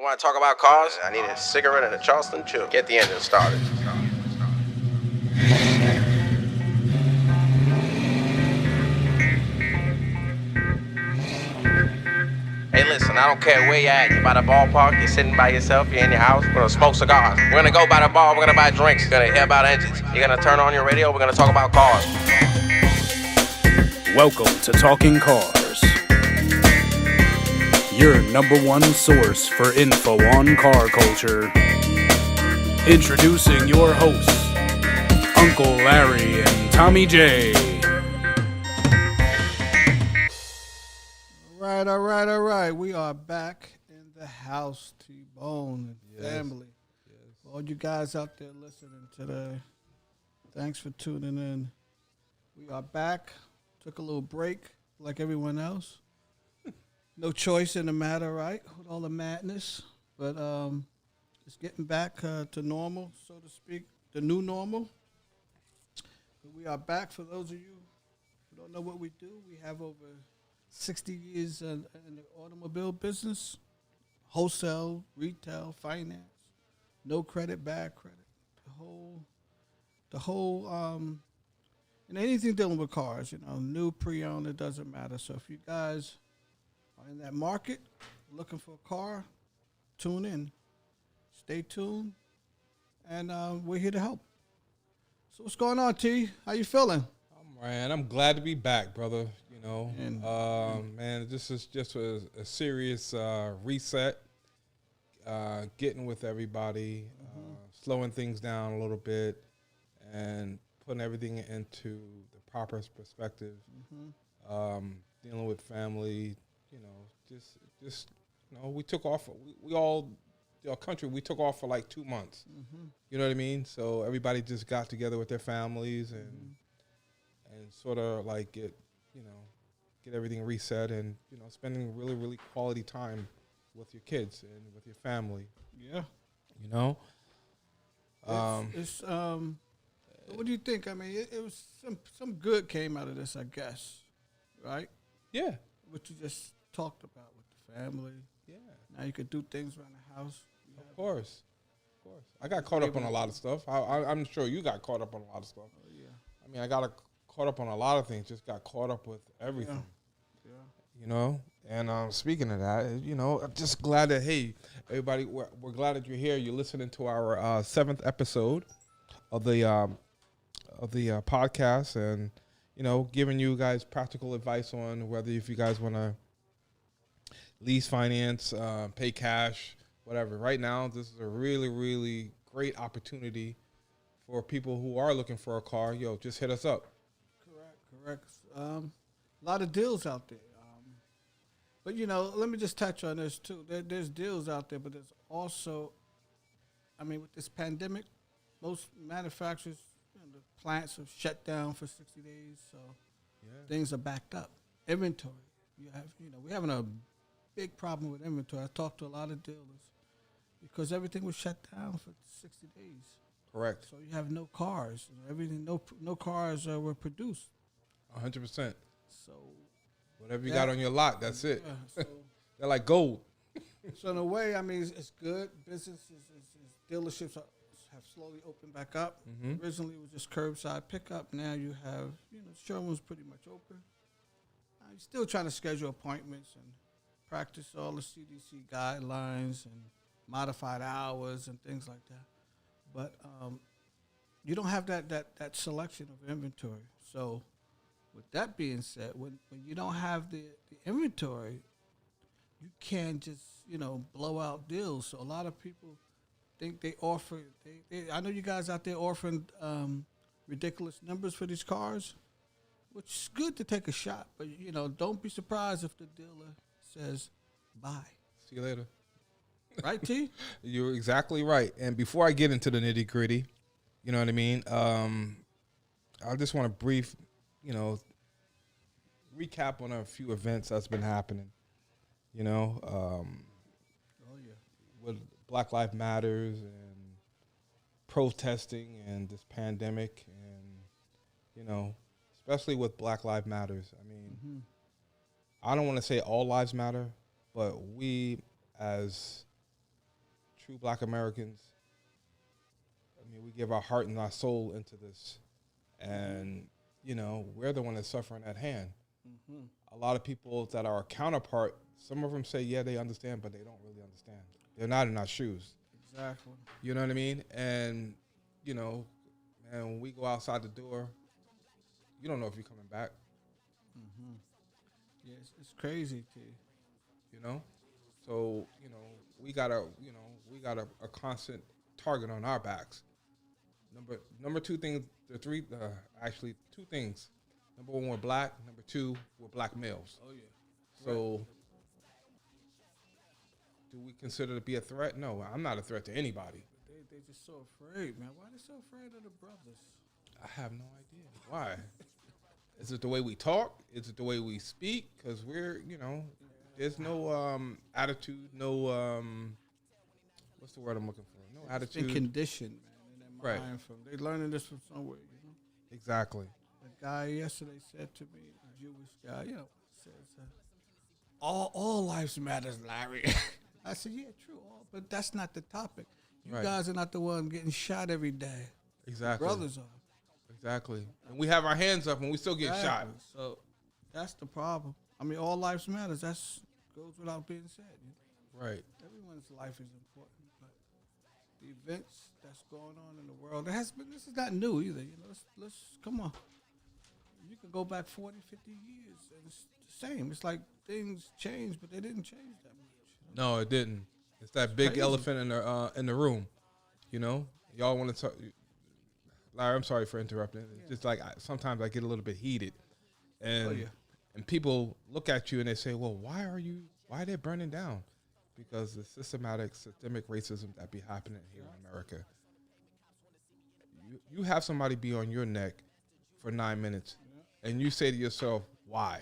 You want to talk about cars? I need a cigarette and a Charleston Chew. Get the engine started. Hey, listen, I don't care where you're at. You're by the ballpark, you're sitting by yourself, you're in your house, we're gonna smoke cigars. We're gonna go by the bar, we're gonna buy drinks, we're gonna hear about engines. You're gonna turn on your radio, we're gonna talk about cars. Welcome to Talking Cars, your number one source for info on car culture. Introducing your hosts, Uncle Larry and Tommy J. All right. We are back in the house, T-Bone and family. Yes. All you guys out there listening today, thanks for tuning in. We are back. Took a little break like everyone else. No choice in the matter, right? With all the madness. But it's getting back to normal, so to speak, the new normal. But we are back. For those of you who don't know what we do, we have over 60 years in the automobile business, wholesale, retail, finance, no credit, bad credit, the whole, and anything dealing with cars, new, pre-owned, it doesn't matter. So if you guys are in that market looking for a car, tune in, stay tuned, and we're here to help. So what's going on, T? How you feeling? Man, I'm glad to be back, brother. Man, this is just a serious reset, getting with everybody, slowing things down a little bit, and putting everything into the proper perspective. Dealing with family, we took off. We all, country, we took off for like 2 months. You know what I mean? So everybody just got together with their families and sort of like get everything reset and, spending really, really quality time with your kids and with your family. Yeah. What do you think? I mean, it was some good came out of this, I guess, right? Yeah. What you just talked about with the family. Yeah. Now you could do things around the house. Of course. I got caught up on a lot of stuff. I'm sure you got caught up on a lot of stuff. Oh, yeah. I mean, I got caught up on a lot of things, just got caught up with everything. Yeah. And speaking of that, I'm just glad that, hey, everybody, we're glad that you're here. You're listening to our 7th episode of the podcast and, giving you guys practical advice on whether if you guys want to lease, finance, pay cash, whatever. Right now, this is a really, really great opportunity for people who are looking for a car. Just hit us up. Correct. A lot of deals out there. But, let me just touch on this, too. There's deals out there, but there's also, with this pandemic, most manufacturers, the plants have shut down for 60 days, so things are backed up. Inventory. We're having a big problem with inventory. I talked to a lot of dealers because everything was shut down for 60 days. Correct. So you have no cars. No cars were produced. 100%. So whatever you got on your lot, that's it. So They're like gold. So in a way, it's good. Businesses, dealerships have slowly opened back up. Originally, it was just curbside pickup. Now you have, showrooms pretty much open. You're still trying to schedule appointments and practice all the CDC guidelines and modified hours and things like that. But you don't have that selection of inventory. So with that being said, when you don't have the inventory, you can't just, blow out deals. So a lot of people think they offer, I know you guys out there offering ridiculous numbers for these cars, which is good to take a shot. But, don't be surprised if the dealer says, bye. See you later. Right, T? You're exactly right. And before I get into the nitty gritty, you know what I mean? I just want to brief, recap on a few events that's been happening. With Black Lives Matters and protesting and this pandemic and, especially with Black Lives Matters. I mean, I don't want to say all lives matter, but we as true Black Americans, I mean, we give our heart and our soul into this, and you know, we're the one that's suffering at hand. Mm-hmm. A lot of people that are our counterpart, some of them say, yeah, they understand, but they don't really understand. They're not in our shoes. Exactly. You know what I mean? And, you know, man, when we go outside the door, you don't know if you're coming back. Mm-hmm. Yeah, it's crazy, T. You know? So, you know, we got a constant target on our backs. Number two things, actually two things. Number one, we're black. Number two, we're black males. Oh, yeah. So, do we consider to be a threat? No, I'm not a threat to anybody. They just so afraid, man. Why they so afraid of the brothers? I have no idea. Why? Is it the way we talk? Is it the way we speak? Because we're, you know, there's no attitude, no, what's the word I'm looking for? No attitude. Been conditioned, man, in their Right. mind. They learning this from somewhere, you know? Exactly. A guy yesterday said to me, a Jewish guy, you know, says, all lives matters, Larry. I said, yeah, true, but that's not the topic. You Right. guys are not the one getting shot every day. Exactly. Brothers are. Exactly. And we have our hands up and we still get shot. Exactly. So that's the problem. I mean, all lives matters. That's goes without being said. You know? Right. Everyone's life is important, but the events that's going on in the world, it has been. This is not new either. You know, let's come on. You can go back 40, 50 years, and it's the same. It's like things change, but they didn't change that much. No, it didn't. It's that big crazy. elephant in the room. You know, y'all want to talk. Larry, I'm sorry for interrupting. It's just like sometimes I get a little bit heated, and and people look at you and they say, "Well, why are they burning down?" Because the systemic racism that be happening here in America. You have somebody be on your neck for 9 minutes, and you say to yourself, "Why?"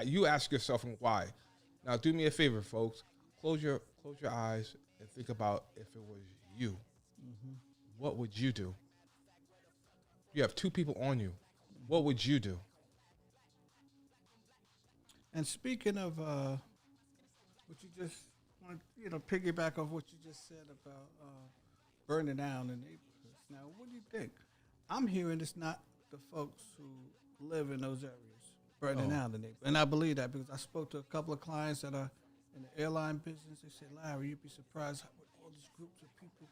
You ask yourself, "Why?" Now, do me a favor, folks. Close your eyes and think about if it was you. Mm-hmm. What would you do? You have two people on you. What would you do? And speaking of what you just want, piggyback off what you just said about burning down the neighborhoods. Now, what do you think? I'm hearing it's not the folks who live in those areas burning down the neighborhood, and I believe that because I spoke to a couple of clients that are in the airline business. They said, "Larry, you'd be surprised with all these groups of people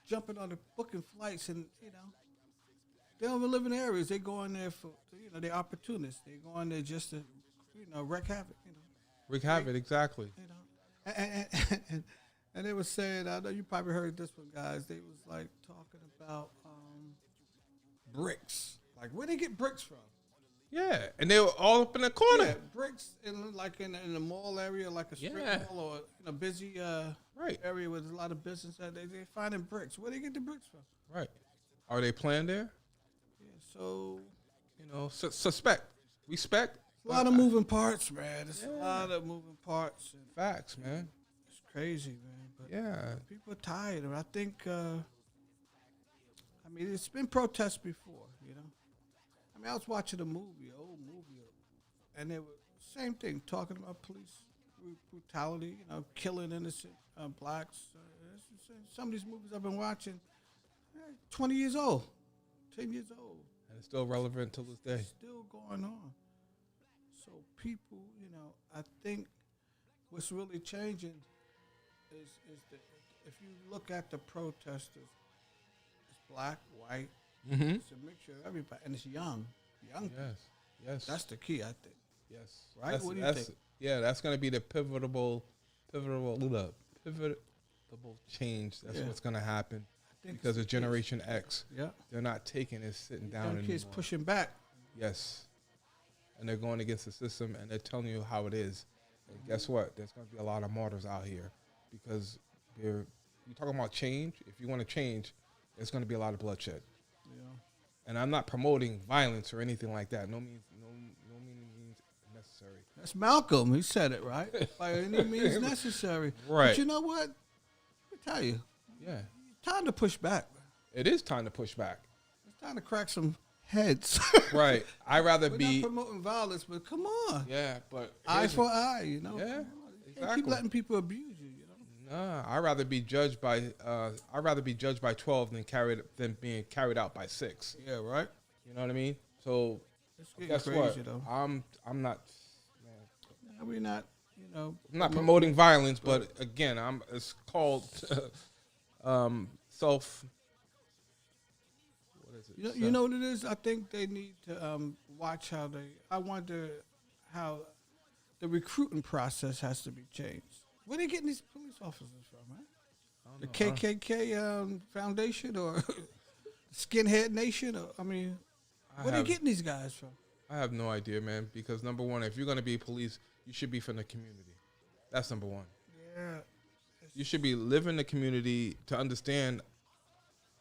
jumping on the booking flights, and they don't even live in the areas. They go in there for, they're opportunists. They go in there just to, wreak havoc, Wreak havoc, exactly. And they were saying, I know you probably heard this one, guys. They was like talking about bricks. Like, where they get bricks from? Yeah, and they were all up in the corner. Yeah, bricks in the mall area, like a strip mall or in a busy area with a lot of business. They finding bricks. Where they get the bricks from? Right. Are they playing there? Yeah, so suspect, respect. A lot of moving parts, man. It's a lot of moving parts. And facts, man. It's crazy, man. But people are tired. And I think, it's been protests before, I was watching an old movie, and they were same thing, talking about police brutality, killing innocent blacks. Some of these movies I've been watching, 20 years old, 10 years old. And it's still relevant till this day. It's still going on. So people, I think what's really changing is that if you look at the protesters, it's black, white, it's a mixture of everybody, and it's young people. Yes. That's the key, I think. Yes. Right? What do you think? Yeah, that's going to be the pivotal change. That's what's going to happen because of Generation X. Yeah. They're not taking it, sitting down anymore. Kids pushing back. Yes. And they're going against the system, and they're telling you how it is. And guess what? There's going to be a lot of martyrs out here because you're talking about change. If you want to change, there's going to be a lot of bloodshed. Yeah. And I'm not promoting violence or anything like that. No means necessary. That's Malcolm. He said it, right? By any means necessary. Right. But you know what? Let me tell you. Yeah. Time to push back. It is time to push back. It's time to crack some heads. Right. I'd rather We're be not promoting violence, but come on. Yeah, but Eye for eye, Yeah. You can't Exactly. keep letting people abuse you, Nah, I'd rather be judged by 12 than being carried out by 6. Yeah, right. You know what I mean? So It's getting guess crazy what? though. I'm not We're not, I'm not promoting violence, but again, it's called self. What is it? You know what it is? I think they need to watch how they. I wonder how the recruiting process has to be changed. Where they getting these police officers from, man? The KKK Foundation or Skinhead Nation? Or, I mean, where they getting these guys from? I have no idea, man. Because number one, if you're gonna be police, you should be from the community. That's number one. Yeah. You should be living in the community to understand.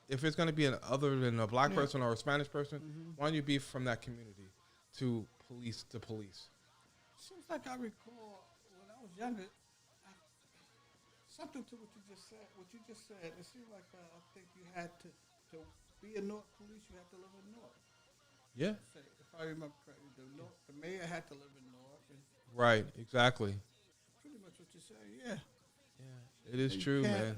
If it's going to be an other than a black person or a Spanish person, why don't you be from that community to police the police? Seems like I recall when I was younger, something to what you just said. It seemed like I think you had to be a North police, you had to live in North. Yeah. If I remember correctly, the mayor had to live in North. And right. Exactly. pretty much what you say. Yeah. Yeah. It is You true, can't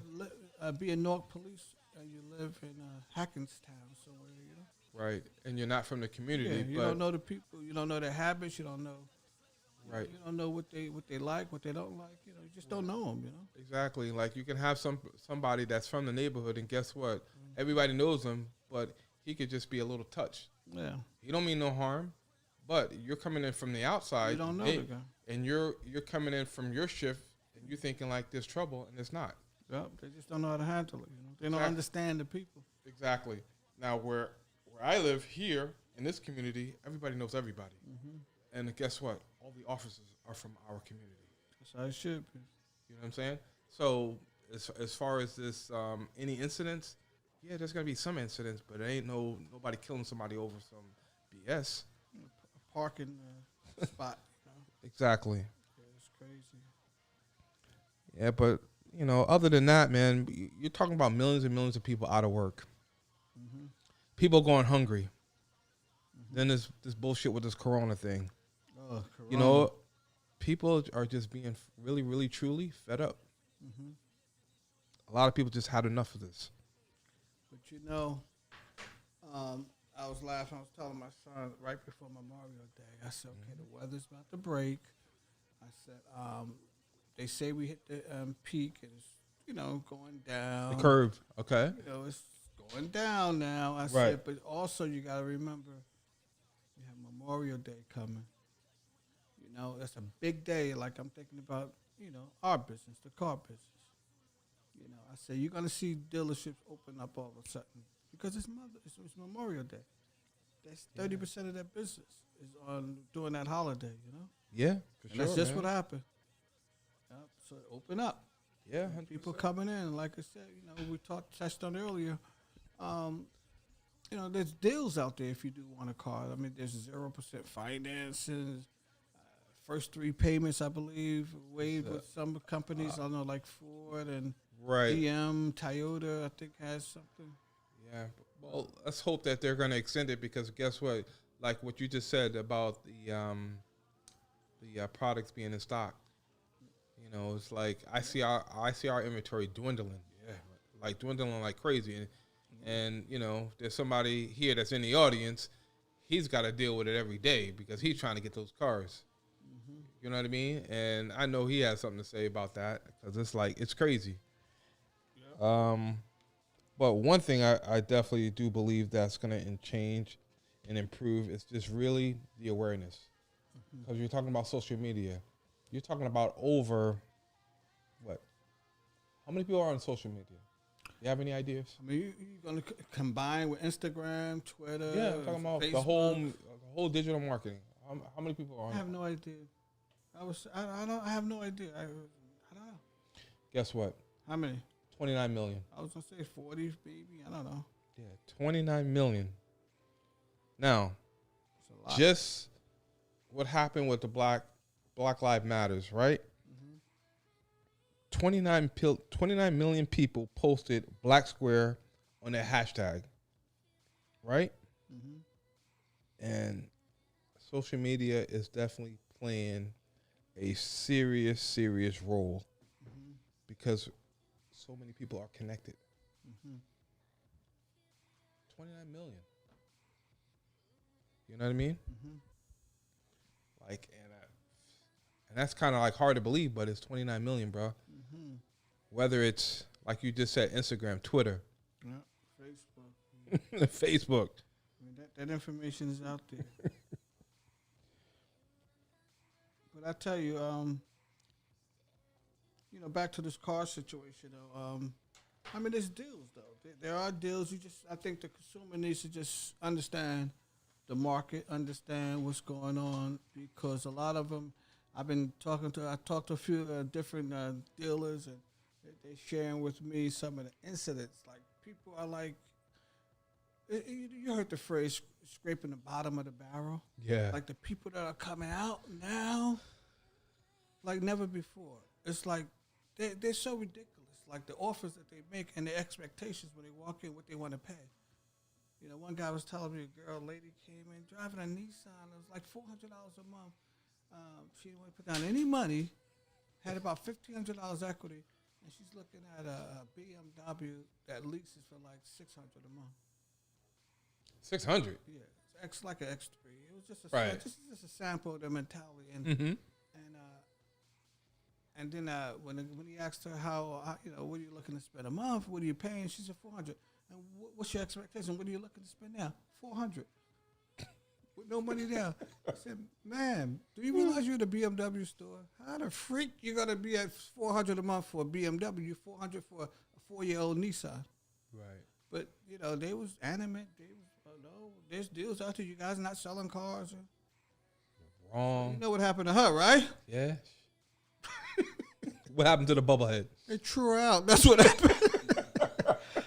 man. be a North police. You live in Hackenstown somewhere, you know. Right. And you're not from the community. Yeah, you don't know the people. You don't know their habits. You don't know. Right. You don't know what they like, what they don't like. You know, you just don't know them. You know. Exactly. Like you can have somebody that's from the neighborhood, and guess what? Everybody knows him, but he could just be a little touched. Yeah. He don't mean no harm, but you're coming in from the outside. You don't know the guy. And you're coming in from your shift, and you're thinking like there's trouble, and it's not. Yep. They just don't know how to handle it. You know. They don't understand the people. Exactly. Now, where I live here in this community, everybody knows everybody. And guess what? All the officers are from our community. That's how it should be. You know what I'm saying? So as far as this, any incidents, yeah, there's going to be some incidents, but there ain't nobody killing somebody over some BS. A parking spot. You know? Exactly. Yeah, it's crazy. Yeah, but, you know, other than that, man, you're talking about millions and millions of people out of work. People going hungry. Then there's this bullshit with this corona thing. Oh, You know, people are just being really, really, truly fed up. A lot of people just had enough of this. But you know, I was laughing. I was telling my son right before Memorial Day. I said, "Okay, the weather's about to break." I said, "They say we hit the peak, and it's going down. The curve, okay. It's going down now." I said, "But also you got to remember, you have Memorial Day coming. That's a big day. Like I'm thinking about, our business, the car business. I said you're gonna see dealerships open up all of a sudden because it's Memorial Day. That's 30% of their business is on during that holiday. Yeah, for and sure. that's just man. what happened. Yep, so open up. Yeah, People coming in. Like I said, we touched on earlier. There's deals out there if you do want a car. I mean, there's 0% financing. First 3 payments, I believe, waived with some companies. I don't know, like Ford and GM, Toyota, I think has something. Yeah. Well, let's hope that they're going to extend it because guess what? Like what you just said about the products being in stock. It's like I see our inventory dwindling. Yeah. Like dwindling like crazy. And there's somebody here that's in the audience. He's got to deal with it every day because he's trying to get those cars. You know what I mean? And I know he has something to say about that because it's crazy. Yeah. But one thing I definitely do believe that's going to change and improve is just really the awareness. Because you're talking about social media. You're talking about over, what? How many people are on social media? You have any ideas? I mean, you're going to combine with Instagram, Twitter, yeah, I'm talking about Facebook. the whole digital marketing. How many people are on I have no idea. I have no idea. I don't know. Guess what? How many? 29 million. I was gonna say 40, maybe. I don't know. Yeah, 29 million. Now, It's a lot. just what happened with the Black Lives Matters, right? 29 million people posted Black Square on their hashtag, right? And social media is definitely playing a serious role because so many people are connected. 29 million. You know what I mean? Like, and that's kind of like hard to believe, but it's 29 million, bro. Whether it's like you just said, Instagram, Twitter, Facebook. Facebook. I mean, that information is out there. But I tell you, back to this car situation, though. I mean, there's deals, though. There are deals. I think the consumer needs to just understand the market, understand what's going on, because a lot of them, I talked to a few different dealers, and they're sharing with me some of the incidents. Like, people are like, you heard the phrase scraping the bottom of the barrel? Yeah. Like, the people that are coming out now, like never before. It's like they're so ridiculous. Like, the offers that they make and the expectations when they walk in, what they want to pay. You know, one guy was telling me a lady came in driving a Nissan. It was like $400 a month. She didn't want to put down any money, had about $1,500 equity, and she's looking at a BMW that leases for like $600 a month. 600? Yeah, it's like an X3. It was just just a sample of the mentality. And then when he asked her how what are you looking to spend a month? What are you paying? She said $400. And what's your expectation? What are you looking to spend now? $400. With no money down. I said, ma'am, do you realize you're at a BMW store? How the freak you gonna be at $400 a month for a BMW, $400 for a 4-year-old Nissan? Right. But they was animate. They was no, there's deals out there. You guys not selling cars. Wrong. You know what happened to her, right? Yeah. What happened to the bubblehead? They threw her out. That's what happened.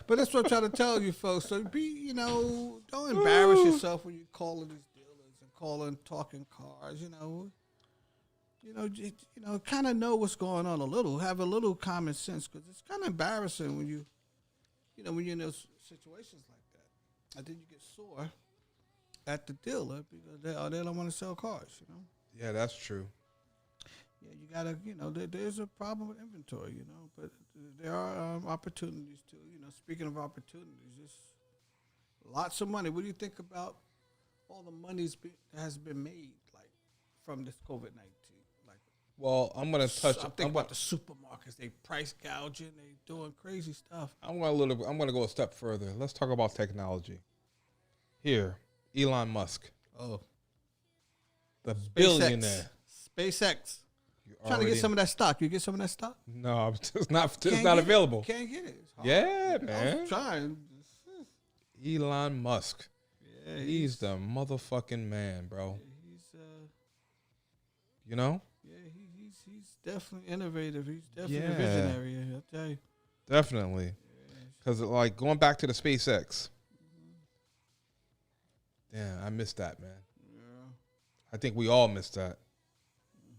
But that's what I'm trying to tell you, folks. So don't embarrass yourself when you calling these dealers and talking cars. Kind of know what's going on a little. Have a little common sense, because it's kind of embarrassing when when you're in those situations like that. And then you get sore at the dealer because they don't want to sell cars. Yeah, that's true. Yeah, you gotta, there's a problem with inventory, but there are opportunities too. Speaking of opportunities, there's lots of money. What do you think about all the money that has been made, like, from this COVID-19? Like, well, I'm gonna touch. I'm thinking about the supermarkets. They price gouging. They doing crazy stuff. I'm gonna go a step further. Let's talk about technology. Here, Elon Musk. Oh, the billionaire. SpaceX. Trying to get some of that stock. You get some of that stock? No, it's not available. Can't get it. Yeah, man. I'm trying. Elon Musk. Yeah, he's the motherfucking man, bro. He's Yeah, he's definitely innovative. He's definitely a visionary. I'll tell you. Definitely. Because like going back to the SpaceX. Damn, I missed that, man. Yeah. I think we all missed that.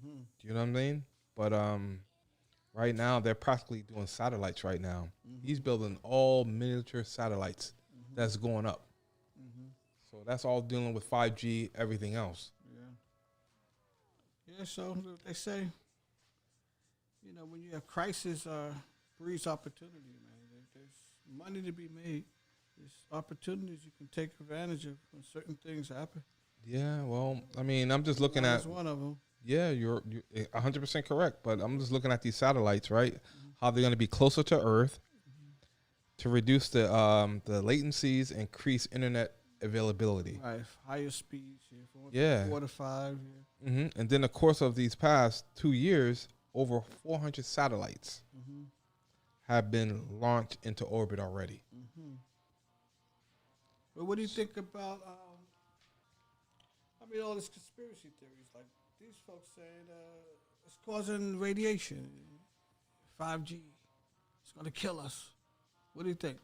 Do you know what I mean? But right now they're practically doing satellites right now. He's building all miniature satellites that's going up. So that's all dealing with 5G, everything else. Yeah, so they say, when you have crisis breeds opportunity, man. There's money to be made. There's opportunities you can take advantage of when certain things happen. Yeah, well, I mean, I'm just looking at one of them. Yeah, you're 100% correct. But I'm just looking at these satellites, right? How they're going to be closer to Earth to reduce the latencies, increase internet availability. Right, higher speeds. 4 to 5. Yeah. And then, the course of these past 2 years, over 400 satellites have been launched into orbit already. But what do you think about? All these conspiracy theories, like these folks saying it's causing radiation, 5G, it's gonna kill us. What do you think?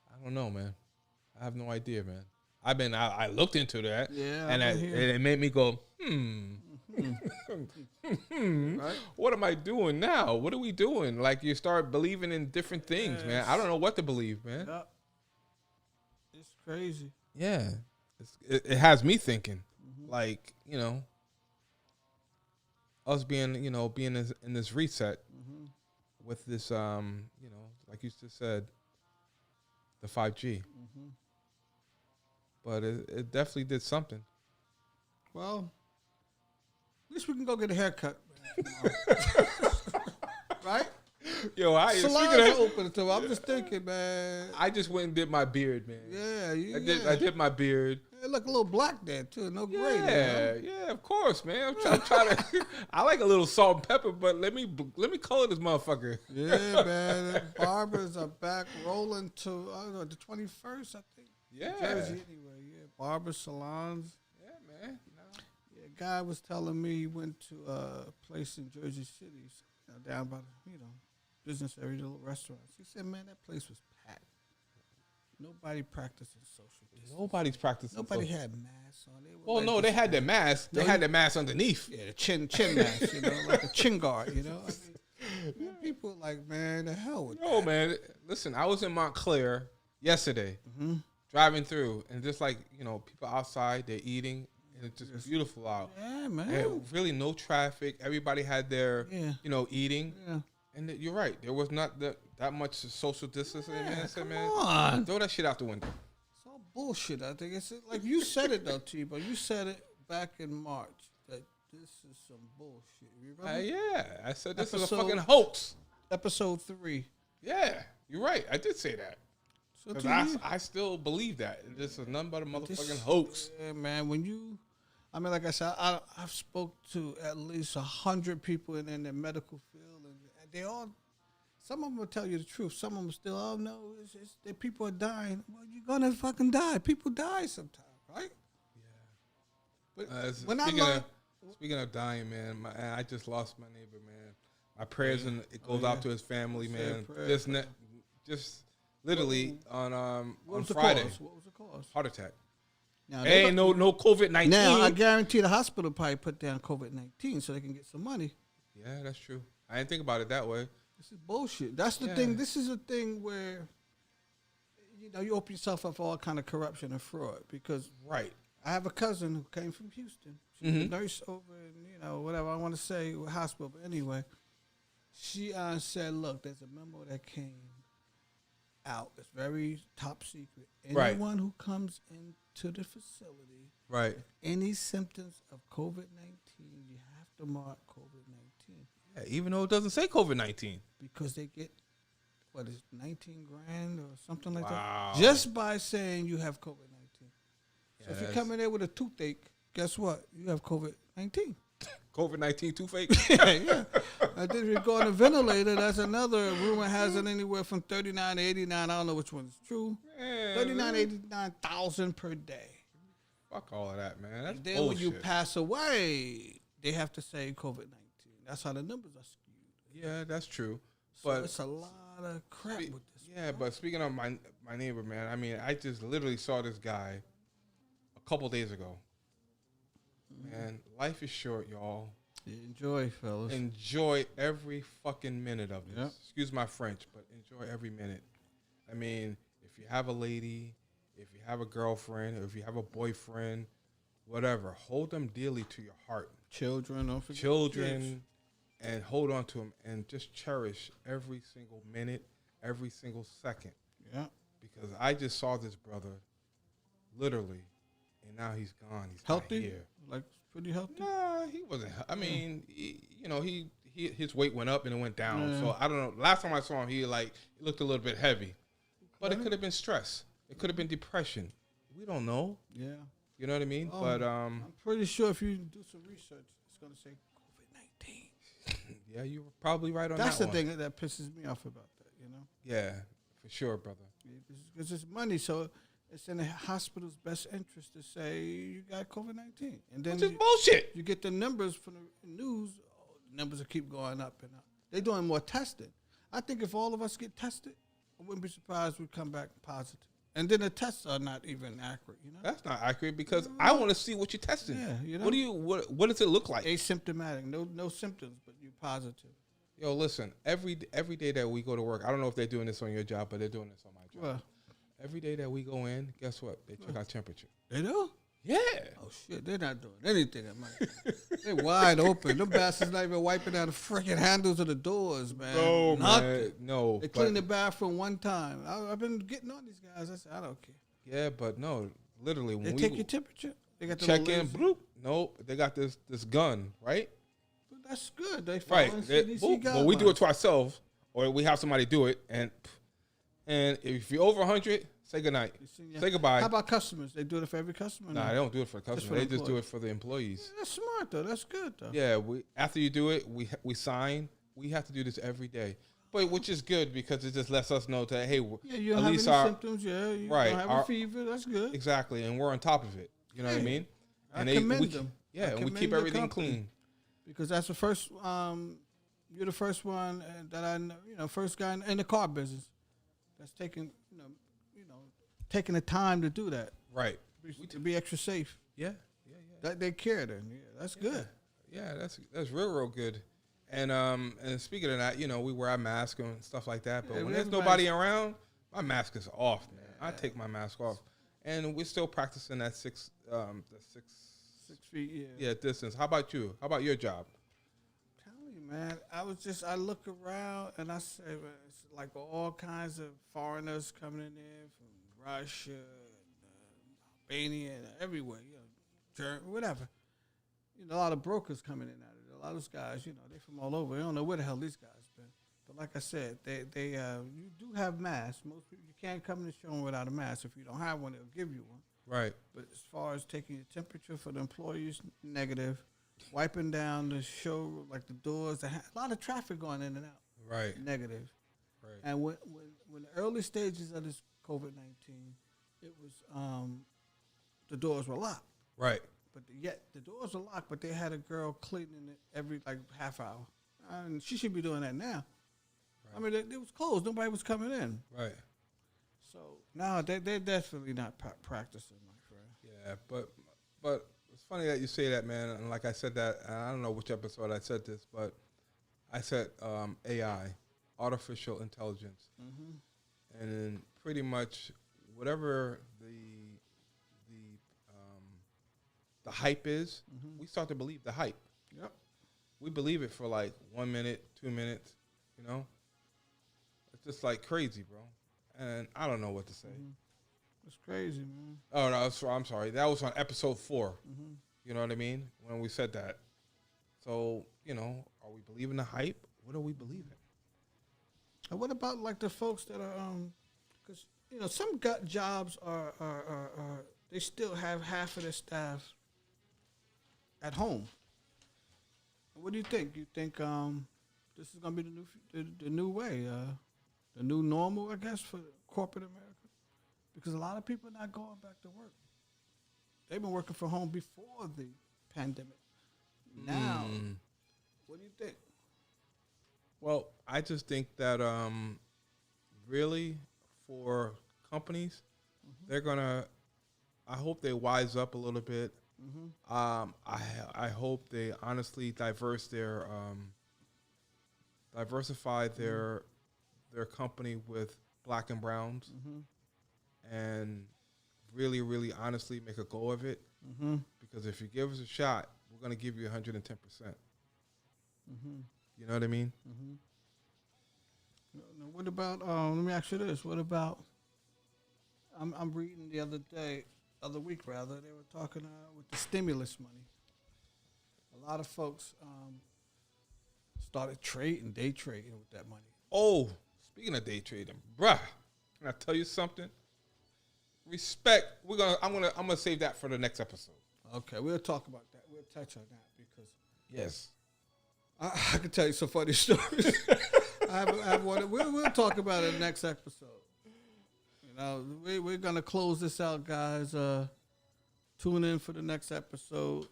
I don't know, man. I have no idea, man. I looked into that, and it made me go, Right? What am I doing now? What are we doing? Like, you start believing in different things, man. I don't know what to believe, man. Yep. It's crazy. Yeah. It has me thinking, like, us being in this reset with this, like you just said, the 5G. Mm-hmm. But it definitely did something. Well, at least we can go get a haircut. Right? Yo, Salons are open, so I'm just thinking, man. I just went and did my beard, man. Yeah, I did my beard. It look a little black there too, no gray. Yeah, of course, man. I'm trying to. I like a little salt and pepper, but let me color this motherfucker. Yeah, man. Barbers are back rolling to I don't know the 21st, I think. Yeah, Jersey anyway. Yeah, barber salons. Yeah, man. Yeah, a guy was telling me he went to a place in Jersey City, down by the business area, the little restaurants. He said, man, that place was packed. Nobody practicing social distancing. Nobody's practicing. Nobody had masks on. Well, no, they had their mask. They had their mask underneath. Yeah, the chin mask, like a chin guard, I mean, people like, man, the hell with that. No, man. Listen, I was in Montclair yesterday, driving through, and just like, people outside, they're eating, and it's just beautiful out. Yeah, man. And really no traffic. Everybody had their, eating. Yeah. And you're right. There was not that much social distancing. Yeah, Come on. Throw that shit out the window. It's all bullshit. I think it's like you said it though, T. But you said it back in March that this is some bullshit. You remember? Yeah, I said this is a Episode- fucking hoax. Episode 3. Yeah, you're right. I did say that. So Because I still believe that. This is nothing but a motherfucking hoax. Yeah, man. Like I said, I've spoke to at least 100 people in the medical field, and they all. Some of them will tell you the truth. Some of them still, oh no, it's that people are dying. Well, you're gonna fucking die. People die sometimes, right? Yeah. But Speaking of dying, man, I just lost my neighbor, man. My prayers and it goes out to his family, man. Just literally on Friday. What was the cause? Heart attack. Now, Ain't no COVID-19. Now I guarantee the hospital probably put down COVID-19 so they can get some money. Yeah, that's true. I didn't think about it that way. This is bullshit. That's the thing. This is a thing where you open yourself up for all kind of corruption and fraud. Because right, I have a cousin who came from Houston. She's a nurse over in whatever I want to say hospital. But anyway, she said, "Look, there's a memo that came out. It's very top secret. Anyone who comes into the facility, right, any symptoms of COVID-19, you have to mark COVID-19." Yeah, even though it doesn't say COVID-19. Because they get, 19 grand or something like Wow. that? Just by saying you have COVID-19. So Yeah, if you come in there with a toothache, guess what? You have COVID-19. COVID-19 toothache? Yeah. And then if you go on a ventilator, that's another rumor has it anywhere from 39 to 89. I don't know which one's true. Man, 39, 89,000 per day. Fuck all of that, man. That's And then bullshit. when you pass away, they have to say COVID-19. That's how the numbers are skewed. Yeah, that's true. So But it's a lot of crap with this. yeah, but speaking of my neighbor, man, I mean, I just literally saw this guy a couple days ago. Man, life is short, y'all. Enjoy, fellas. Enjoy every fucking minute of this. Yep. Excuse my French, but enjoy every minute. I mean, if you have a lady, if you have a girlfriend, or if you have a boyfriend, whatever, hold them dearly to your heart. Children, don't forget Children, kids. and hold on to them and just cherish every single minute, every single second. Yeah. Because I just saw this brother, literally, and now he's gone. He's Healthy? not here. Like, pretty healthy? Nah, he wasn't. I mean, he his weight went up and it went down. Yeah. So I don't know. Last time I saw him, he looked a little bit heavy, but it could have been stress. It could have been depression. We don't know. Yeah. You know what I mean? Oh, But I'm pretty sure if you do some research, it's going to say COVID-19. yeah, you were probably right on That's that the one. thing that pisses me off about that, Yeah, for sure, brother. Because it's money, so it's in the hospital's best interest to say you got COVID-19. And then Which is bullshit. you get the numbers from the news, the numbers will keep going up and up. They're doing more testing. I think if all of us get tested, I wouldn't be surprised we come back positive. And then the tests are not even accurate, That's not accurate because I want to see what you're testing. Yeah, What does it look like? Asymptomatic, no symptoms, but you're positive. Yo, listen. Every day that we go to work, I don't know if they're doing this on your job, but they're doing this on my job. Well, Every day that we go in, guess what? They check our temperature. they do? Yeah. Oh shit, they're not doing anything at night. They're wide open. Them bastards not even wiping down the freaking handles of the doors, man. No, Nothing. man. No. They cleaned the bathroom one time. I've been getting on these guys. I said, I don't care. Yeah, but no, literally when They we take your temperature. They got the check little in, laser. bloop. Nope, they got this gun, right? That's good. They Right. following CDC But we do it guidelines. to ourselves, or we have somebody do it, and if you're over 100, say goodnight. Yeah. Say goodbye. How about customers? They do it for every customer? Nah, they don't do it for the for customer. the They just do employees. it for the employees. That's smart though. That's good though. Yeah, after you do it, we sign. We have to do this every day, but which is good because it just lets us know that hey, Yeah, you at don't have least any our symptoms. Yeah, you right, don't have our- a fever. That's good. exactly, and we're on top of it. You know what I Yeah. mean? I And commend we, them. Yeah, I and we commend keep the everything company. clean. Because that's the first. You're the first one that I know. First guy in the car business that's taking taking the time to do that. Right. To be extra safe. Yeah. That they care then. Yeah, that's good. Yeah, that's real good. And speaking of that, we wear our mask and stuff like that. But Yeah, when there's everybody's- nobody around, my mask is off, man. I take my mask off, and we're still practicing that 6 feet. distance. How about you? How about your job? Telling you, man. I look around and I say, man, it's like all kinds of foreigners coming in there from Russia, Albania, and everywhere. Germany, whatever. A lot of brokers coming in out of it. A lot of those guys, they're from all over. They don't know where the hell these guys been. But like I said, they you do have masks. Most people, you can't come in the showroom without a mask. If you don't have one, they'll give you one. Right. But as far as taking your temperature for the employees, negative. Wiping down the show, like the doors, a lot of traffic going in and out. Right. Negative. Right. And when the early stages of this COVID-19, it was the doors were locked. Right. But yet the doors were locked, but they had a girl cleaning it every half hour. And she should be doing that now. Right. I mean, it was closed. Nobody was coming in. Right. So now they're definitely not practicing, my friend. Yeah, but it's funny that you say that, man. And like I said that, and I don't know which episode I said this, but I said AI, artificial intelligence, and then pretty much whatever the hype is, we start to believe the hype. Yep. We believe it for like 1 minute, 2 minutes, It's just like crazy, bro. And I don't know what to say. It's crazy, man. Oh, no, I'm sorry. That was on episode 4. You know what I mean? When we said that. So, are we believing the hype? What are we believing? And what about the folks that are, because, some jobs are they still have half of their staff at home. What do you think? You think this is going to be the new way, the new normal, I guess, for corporate America? Because a lot of people are not going back to work. They've been working from home before the pandemic. Now, what do you think? Well, I just think that really for companies, they're going to, I hope they wise up a little bit. I hope they honestly diversify their company with black and browns, and really, really honestly make a go of it. Because if you give us a shot, we're going to give you 110%. You know what I mean? Now, what about? Let me ask you this: what about? I'm reading the other week rather. They were talking with the stimulus money. A lot of folks started day trading with that money. Oh, speaking of day trading, bruh, can I tell you something? Respect. I'm gonna save that for the next episode. Okay, we'll talk about that. We'll touch on that because Yes. I can tell you some funny stories. I have one. We'll talk about it next episode. We're gonna close this out, guys. Tune in for the next episode.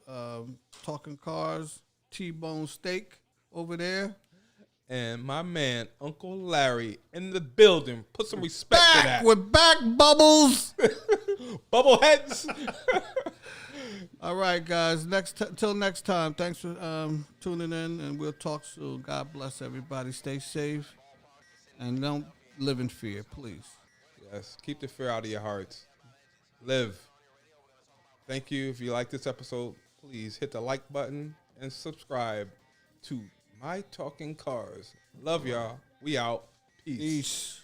Talking cars, T-bone steak over there. And my man, Uncle Larry, in the building. Put some respect to that. We're back, Bubbles. Bubbleheads. All right, guys. Till next time. Thanks for tuning in, and we'll talk soon. God bless everybody. Stay safe, and don't live in fear, please. Yes. Keep the fear out of your hearts. Live. Thank you. If you like this episode, please hit the like button and subscribe to My Talking Cars. Love y'all. We out. Peace. Peace.